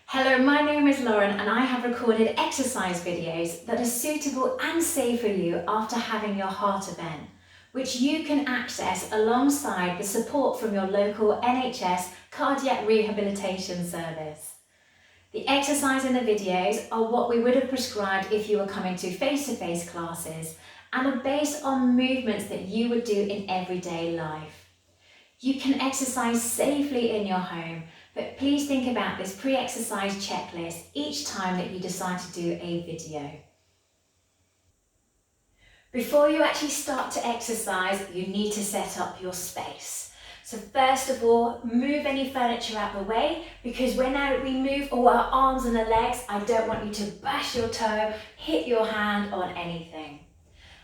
Hello, my name is Lauren and I have recorded exercise videos that are suitable and safe for you after having your heart event, which you can access alongside the support from your local NHS Cardiac Rehabilitation Service. The exercise in the videos are what we would have prescribed if you were coming to face-to-face classes and are based on movements that you would do in everyday life. You can exercise safely in your home, but please think about this pre-exercise checklist each time that you decide to do a video. Before you actually start to exercise, you need to set up your space. So first of all, move any furniture out the way, because when we move all our arms and the legs, I don't want you to bash your toe, hit your hand on anything.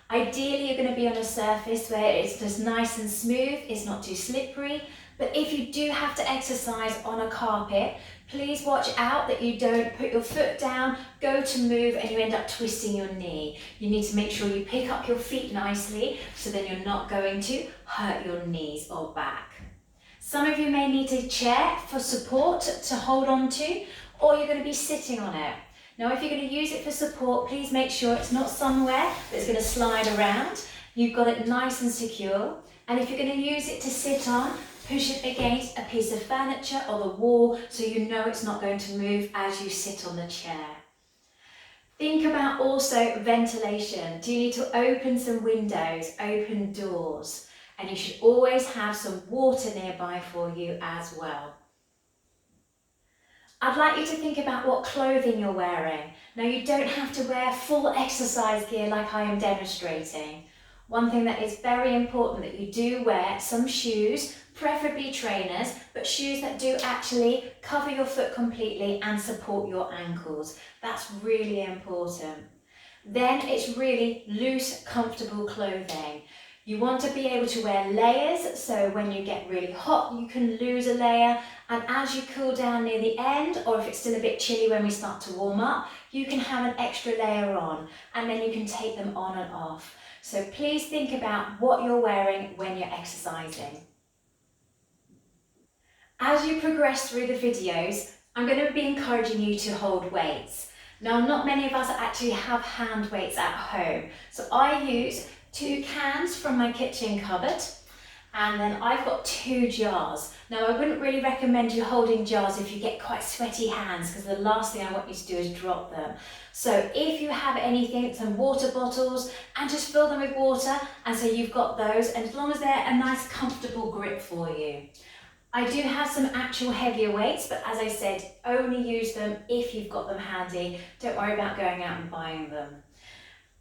Ideally, you're going to be on a surface where it's just nice and smooth, it's not too slippery. But if you do have to exercise on a carpet, please watch out that you don't put your foot down, go to move and you end up twisting your knee. You need to make sure you pick up your feet nicely so then you're not going to hurt your knees or back. Some of you may need a chair for support to hold on to, or you're going to be sitting on it. Now, if you're going to use it for support, please make sure it's not somewhere that's going to slide around. You've got it nice and secure. And if you're going to use it to sit on, push it against a piece of furniture or the wall so you know it's not going to move as you sit on the chair. Think about also ventilation. Do you need to open some windows, open doors? And you should always have some water nearby for you as well. I'd like you to think about what clothing you're wearing. Now, you don't have to wear full exercise gear like I am demonstrating. One thing that is very important that you do wear some shoes, preferably trainers, but shoes that do actually cover your foot completely and support your ankles. That's really important. Then it's really loose, comfortable clothing. You want to be able to wear layers, so when you get really hot, you can lose a layer, and as you cool down near the end, or if it's still a bit chilly when we start to warm up, you can have an extra layer on, and then you can take them on and off. So please think about what you're wearing when you're exercising. As you progress through the videos, I'm going to be encouraging you to hold weights. Now, not many of us actually have hand weights at home, so I use 2 cans from my kitchen cupboard, and then I've got 2 jars. Now, I wouldn't really recommend you holding jars if you get quite sweaty hands, because the last thing I want you to do is drop them. So if you have anything, some water bottles, and just fill them with water, and so you've got those, and as long as they're a nice comfortable grip for you. I do have some actual heavier weights, but as I said, only use them if you've got them handy. Don't worry about going out and buying them.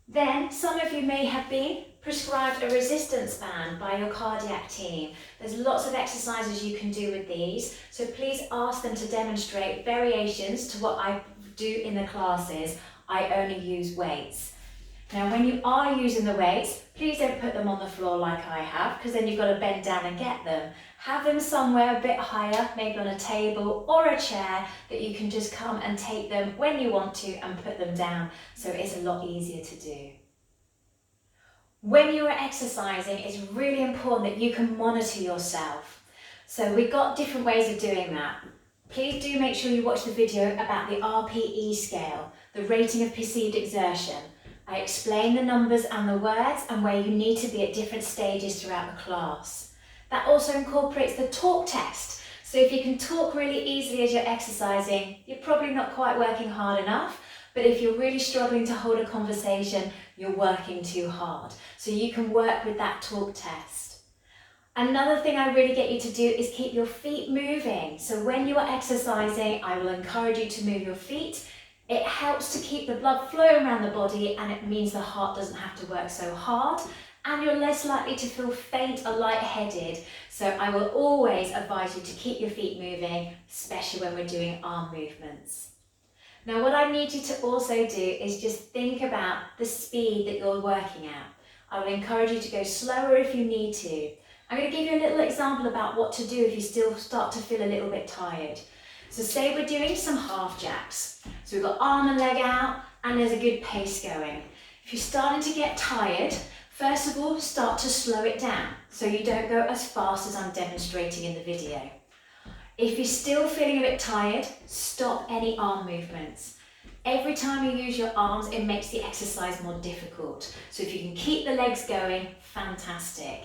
Then some of you may have been prescribed a resistance band by your cardiac team. There's lots of exercises you can do with these, so please ask them to demonstrate variations to what I do in the classes. I only use weights. Now, when you are using the weights, please don't put them on the floor like I have, because then you've got to bend down and get them. Have them somewhere a bit higher, maybe on a table or a chair, that you can just come and take them when you want to and put them down, so it's a lot easier to do. When you are exercising, it's really important that you can monitor yourself. So we've got different ways of doing that. Please do make sure you watch the video about the RPE scale, the rating of perceived exertion. I explain the numbers and the words and where you need to be at different stages throughout the class. That also incorporates the talk test. So if you can talk really easily as you're exercising, you're probably not quite working hard enough. But if you're really struggling to hold a conversation, you're working too hard. So you can work with that talk test. Another thing I really get you to do is keep your feet moving. So when you are exercising, I will encourage you to move your feet. It helps to keep the blood flowing around the body, and it means the heart doesn't have to work so hard, and you're less likely to feel faint or lightheaded. So I will always advise you to keep your feet moving, especially when we're doing arm movements. Now, what I need you to also do is just think about the speed that you're working at. I will encourage you to go slower if you need to. I'm going to give you a little example about what to do if you still start to feel a little bit tired. So say we're doing some half jacks. So we've got arm and leg out, and there's a good pace going. If you're starting to get tired, first of all, start to slow it down so you don't go as fast as I'm demonstrating in the video. If you're still feeling a bit tired, stop any arm movements. Every time you use your arms, it makes the exercise more difficult. So if you can keep the legs going, fantastic.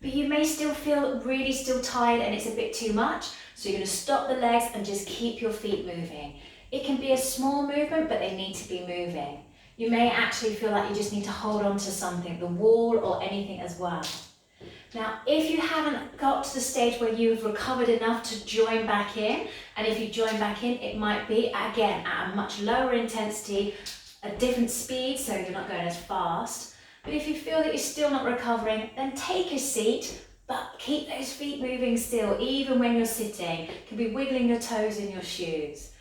But you may still feel really still tired and it's a bit too much, so you're going to stop the legs and just keep your feet moving. It can be a small movement, but they need to be moving. You may actually feel like you just need to hold on to something, the wall or anything as well. Now, if you haven't got to the stage where you've recovered enough to join back in, and if you join back in, it might be, again, at a much lower intensity, a different speed, so you're not going as fast. But if you feel that you're still not recovering, then take a seat, but keep those feet moving still, even when you're sitting. You can be wiggling your toes in your shoes.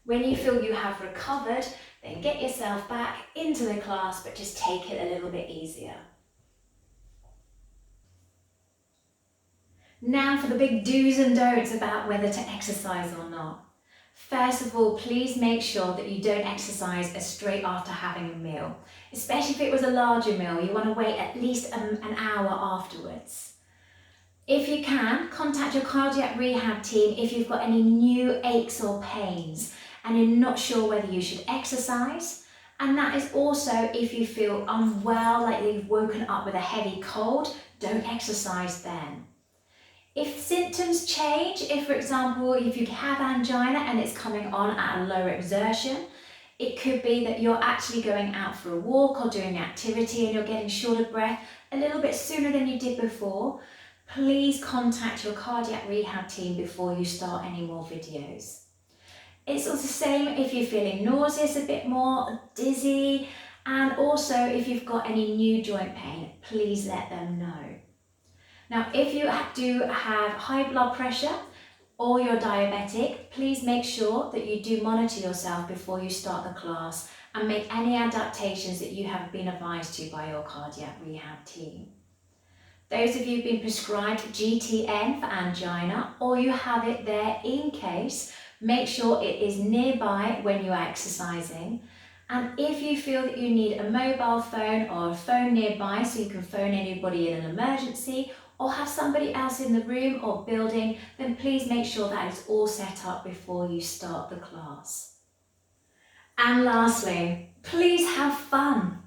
When you feel you have recovered, then get yourself back into the class, but just take it a little bit easier. Now for the big do's and don'ts about whether to exercise or not. First of all, please make sure that you don't exercise straight after having a meal. Especially if it was a larger meal, you want to wait at least an hour afterwards. If you can, contact your cardiac rehab team if you've got any new aches or pains and you're not sure whether you should exercise. And that is also if you feel unwell, like you've woken up with a heavy cold, don't exercise then. If symptoms change, if for example, if you have angina and it's coming on at a lower exertion, it could be that you're actually going out for a walk or doing activity and you're getting short of breath a little bit sooner than you did before. Please contact your cardiac rehab team before you start any more videos. It's also the same if you're feeling nauseous a bit more, dizzy, and also if you've got any new joint pain, please let them know. Now, if you do have high blood pressure or you're diabetic, please make sure that you do monitor yourself before you start the class and make any adaptations that you have been advised to by your cardiac rehab team. Those of you who've been prescribed GTN for angina or you have it there in case, make sure it is nearby when you are exercising. And if you feel that you need a mobile phone or a phone nearby so you can phone anybody in an emergency or have somebody else in the room or building, then please make sure that is all set up before you start the class. And lastly, please have fun.